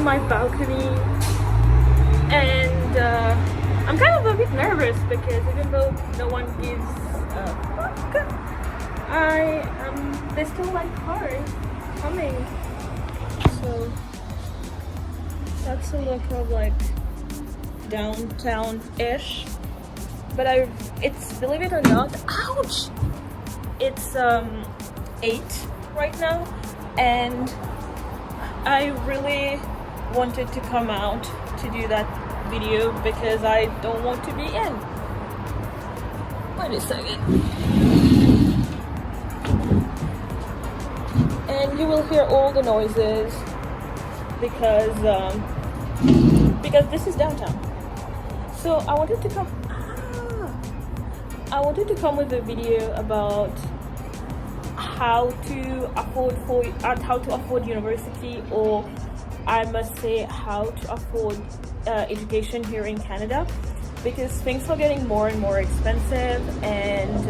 on my balcony, and I'm kind of a bit nervous because even though no one gives a fuck, there's still like cars coming. So that's a look of like downtown-ish. But it's, believe it or not, ouch! It's 8 right now, and I really wanted to come out to do that video because I don't want to be in. Wait a second. And you will hear all the noises because this is downtown. So I wanted to come with a video about how to afford university, or I must say how to afford education here in Canada, because things are getting more and more expensive, and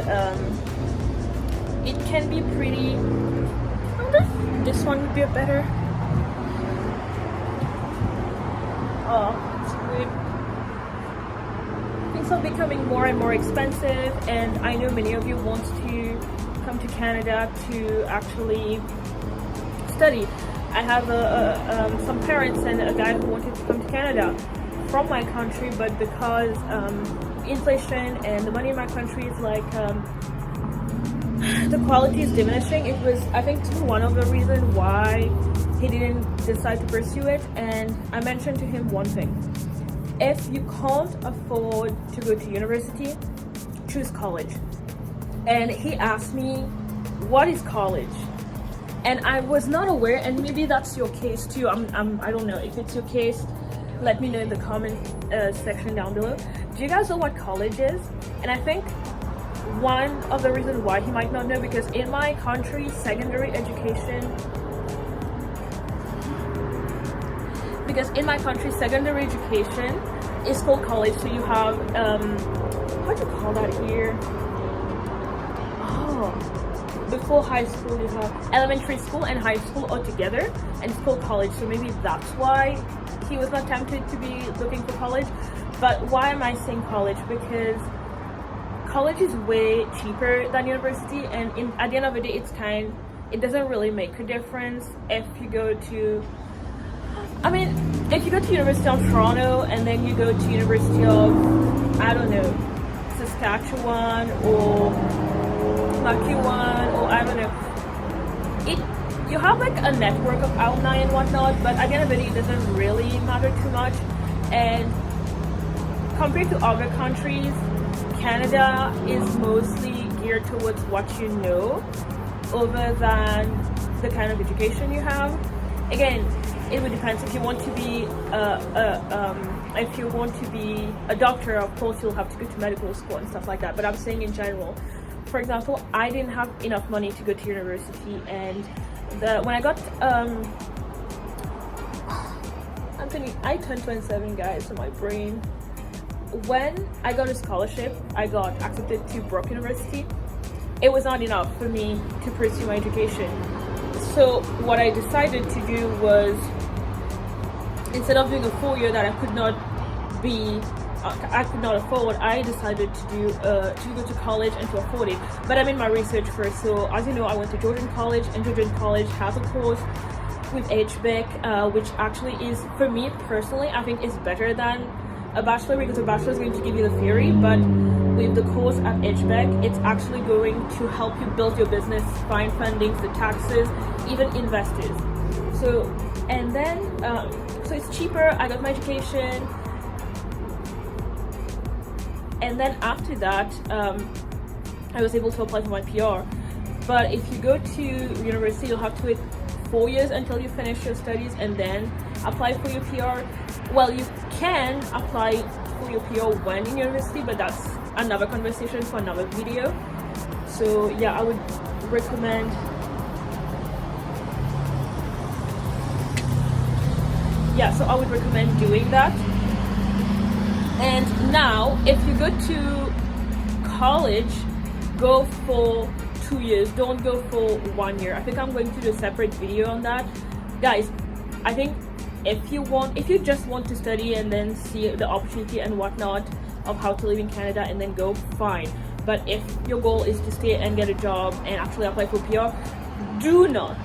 it can be pretty. This one would be a better. Oh, it's good. Things are becoming more and more expensive, and I know many of you want to come to Canada to actually study. I have some parents and a guy who wanted to come to Canada from my country, but because inflation and the money in my country is like the quality is diminishing, it was, I think, one of the reasons why he didn't decide to pursue it. And I mentioned to him one thing: if you can't afford to go to university, choose college. And he asked me, what is college? And I was not aware, and maybe that's your case too. I don't know if it's your case. Let me know in the comment section down below. Do you guys know what college is? And I think one of the reasons why he might not know, because in my country, secondary education is called college. So you have what do you call that here? Before high school you have elementary school and high school all together, and it's called college. So maybe that's why he was not tempted to be looking for college. But why am I saying college? Because college is way cheaper than university, and at the end of the day, it doesn't really make a difference if you go to, if you go to University of Toronto and then you go to University of, I don't know, Saskatchewan or Makiwan, or I don't know, you have like a network of alumni and whatnot, but at the end of the day, it doesn't really matter too much. And compared to other countries, Canada is mostly geared towards what you know, other than the kind of education you have. Again, it would depend. If you want to be a doctor, of course you'll have to go to medical school and stuff like that. But I'm saying in general. For example, I didn't have enough money to go to university, and when I got Anthony, I turned 27, guys, so my brain. When I got a scholarship, I got accepted to Brock University. It was not enough for me to pursue my education. So what I decided to do was, instead of doing a 4-year that I could not afford, I decided to go to college and to afford it. But I made my research first. So as you know, I went to Georgian College, and Georgian College has a course with HBEC, which actually is, for me personally, I think is better than a bachelor, because a bachelor is going to give you the theory, but with the course at HBEC, it's actually going to help you build your business, find fundings, the taxes, even investors. So, and then, so it's cheaper. I got my education. And then after that, I was able to apply for my PR. But if you go to university, you'll have to wait 4 years until you finish your studies and then apply for your PR. Well, you can apply for your PR when in university, but that's another conversation for another video. So yeah, I would recommend doing that. And now, if you go to college, go for 2 years, don't go for 1 year. I think I'm going to do a separate video on that. Guys, I think if you just want to study and then see the opportunity and whatnot of how to live in Canada and then go, fine. But if your goal is to stay and get a job and actually apply for PR, do not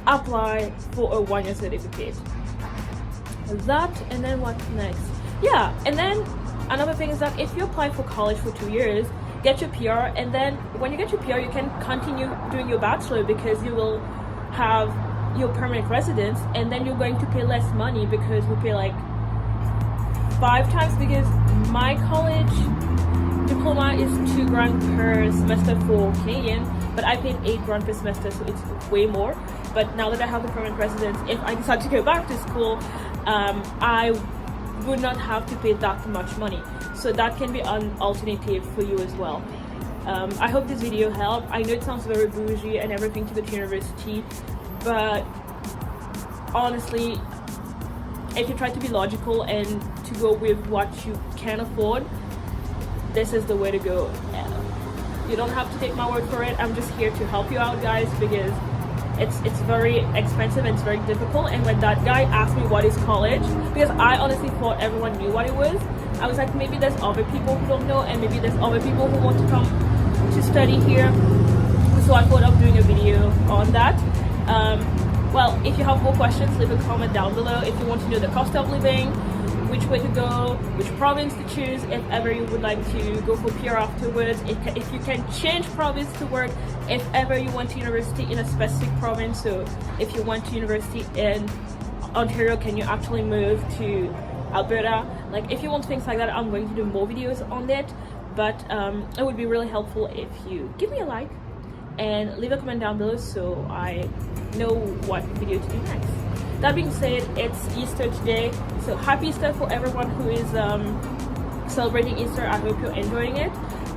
apply for a 1-year certificate. That, and then what next? Yeah, and then another thing is that if you apply for college for 2 years, get your PR, and then when you get your PR, you can continue doing your bachelor because you will have your permanent residence, and then you're going to pay less money because we pay like 5 times, because my college diploma is $2,000 per semester for Canadian, but I paid $8,000 per semester, so it's way more. But now that I have the permanent residence, if I decide to go back to school, I would not have to pay that much money. So that can be an alternative for you as well. I hope this video helped. I know it sounds very bougie and everything to go to university, but honestly, if you try to be logical and to go with what you can afford, this is the way to go. You don't have to take my word for it. I'm just here to help you out, guys, because it's very expensive and it's very difficult. And when that guy asked me what is college, because I honestly thought everyone knew what it was, I was like, maybe there's other people who don't know, and maybe there's other people who want to come to study here. So I thought of doing a video on that. Well, if you have more questions, leave a comment down below. If you want to know the cost of living, which way to go, which province to choose, if ever you would like to go for PR afterwards, if you can change province to work, if ever you went to university in a specific province. So if you went to university in Ontario, can you actually move to Alberta? Like, if you want things like that, I'm going to do more videos on it. But it would be really helpful if you give me a like and leave a comment down below so I know what video to do next. That being said, it's Easter today, so happy Easter for everyone who is celebrating Easter. I hope you're enjoying it.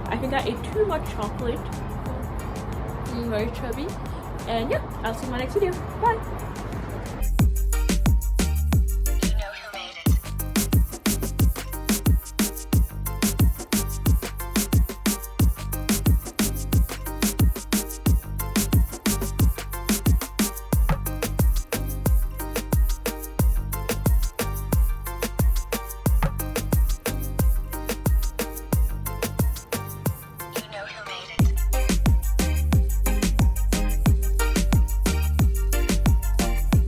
I think I ate too much chocolate. I'm very chubby. And yeah, I'll see you in my next video. Bye!